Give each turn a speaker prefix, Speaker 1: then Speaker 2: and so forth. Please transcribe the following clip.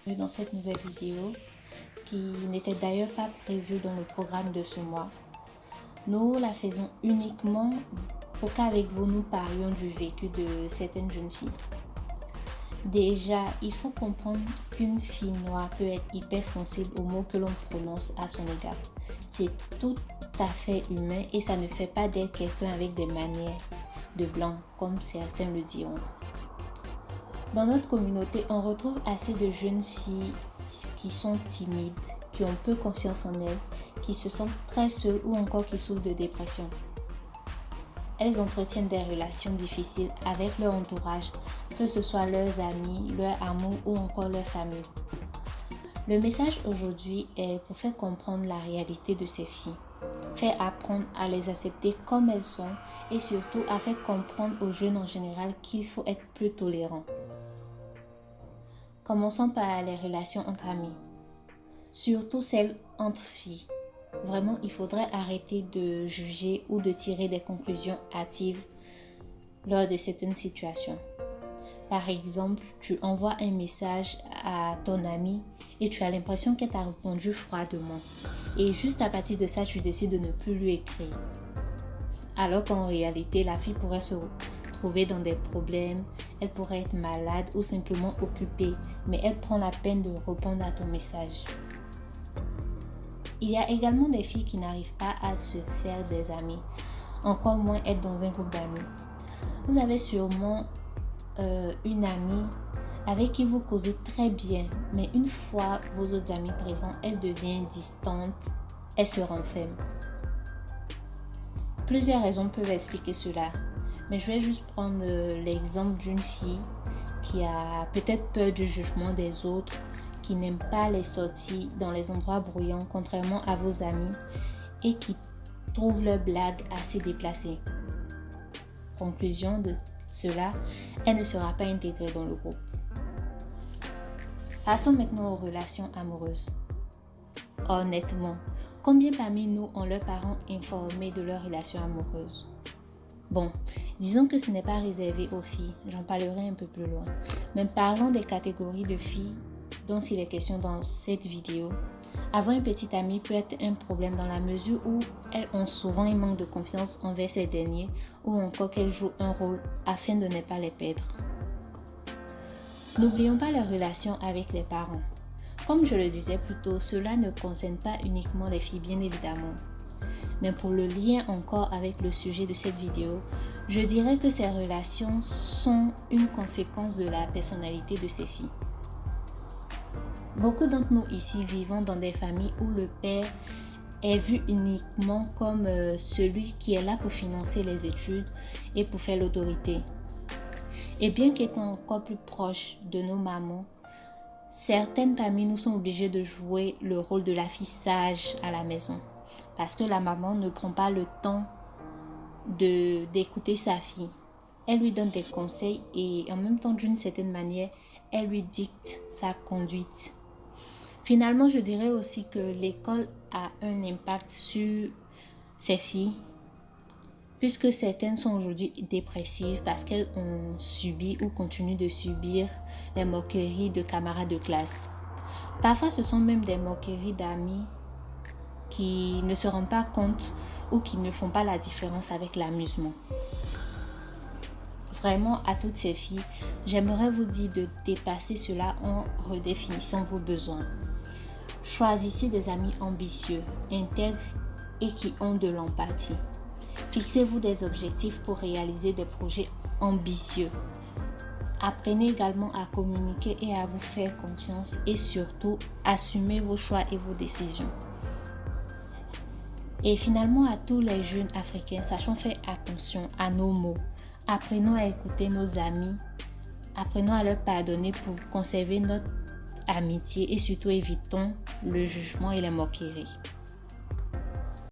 Speaker 1: bienvenue dans cette nouvelle vidéo qui n'était d'ailleurs pas prévue dans le programme de ce mois. Nous la faisons uniquement pour qu'avec vous nous parlions du vécu de certaines jeunes filles. Déjà, il faut comprendre qu'une fille noire peut être hypersensible aux mots que l'on prononce à son égard. C'est tout à fait humain et ça ne fait pas d'elle quelqu'un avec des manières de blanc comme certains le diront. Dans notre communauté, on retrouve assez de jeunes filles qui sont timides, qui ont peu confiance en elles, qui se sentent très seules ou encore qui souffrent de dépression. Elles entretiennent des relations difficiles avec leur entourage, que ce soit leurs amis, leur amour ou encore leur famille. Le message aujourd'hui est pour faire comprendre la réalité de ces filles, faire apprendre à les accepter comme elles sont et surtout à faire comprendre aux jeunes en général qu'il faut être plus tolérant. Commençons par les relations entre amis, surtout celles entre filles. Vraiment, il faudrait arrêter de juger ou de tirer des conclusions hâtives lors de certaines situations. Par exemple, tu envoies un message à ton ami et tu as l'impression qu'elle t'a répondu froidement. Et juste à partir de ça, tu décides de ne plus lui écrire. Alors qu'en réalité, la fille pourrait se trouver dans des problèmes, elle pourrait être malade ou simplement occupée, mais elle prend la peine de répondre à ton message. Il y a également des filles qui n'arrivent pas à se faire des amis, encore moins être dans un groupe d'amis. Vous avez sûrement une amie avec qui vous causez très bien, mais une fois vos autres amis présents, elle devient distante, elle se renferme. Plusieurs raisons peuvent expliquer cela, mais je vais juste prendre l'exemple d'une fille qui a peut-être peur du jugement des autres, qui n'aime pas les sorties dans les endroits bruyants, contrairement à vos amis, et qui trouve leurs blagues assez déplacées. Conclusion de cela, elle ne sera pas intégrée dans le groupe. Passons maintenant aux relations amoureuses. Honnêtement, combien parmi nous ont leurs parents informés de leurs relations amoureuses? Bon, disons que ce n'est pas réservé aux filles, j'en parlerai un peu plus loin. Mais parlons des catégories de filles dont il est question dans cette vidéo. Avoir une petite amie peut être un problème dans la mesure où elles ont souvent un manque de confiance envers ces derniers ou encore qu'elles jouent un rôle afin de ne pas les perdre. N'oublions pas les relations avec les parents. Comme je le disais plus tôt, cela ne concerne pas uniquement les filles bien évidemment. Mais pour le lien encore avec le sujet de cette vidéo, je dirais que ces relations sont une conséquence de la personnalité de ces filles. Beaucoup d'entre nous ici vivons dans des familles où le père est vu uniquement comme celui qui est là pour financer les études et pour faire l'autorité. Et bien qu'étant encore plus proches de nos mamans, certaines familles nous sont obligées de jouer le rôle de la fille sage à la maison. Parce que la maman ne prend pas le temps d'écouter sa fille. Elle lui donne des conseils et en même temps, d'une certaine manière, elle lui dicte sa conduite. Finalement, je dirais aussi que l'école a un impact sur ces filles, puisque certaines sont aujourd'hui dépressives parce qu'elles ont subi ou continuent de subir les moqueries de camarades de classe. Parfois, ce sont même des moqueries d'amis qui ne se rendent pas compte ou qui ne font pas la différence avec l'amusement. Vraiment, à toutes ces filles, j'aimerais vous dire de dépasser cela en redéfinissant vos besoins. Choisissez des amis ambitieux, intègres et qui ont de l'empathie. Fixez-vous des objectifs pour réaliser des projets ambitieux. Apprenez également à communiquer et à vous faire confiance et surtout, assumez vos choix et vos décisions. Et finalement, à tous les jeunes africains, sachons faire attention à nos mots. Apprenons à écouter nos amis. Apprenons à leur pardonner pour conserver notre amitié et surtout évitons le jugement et les moqueries.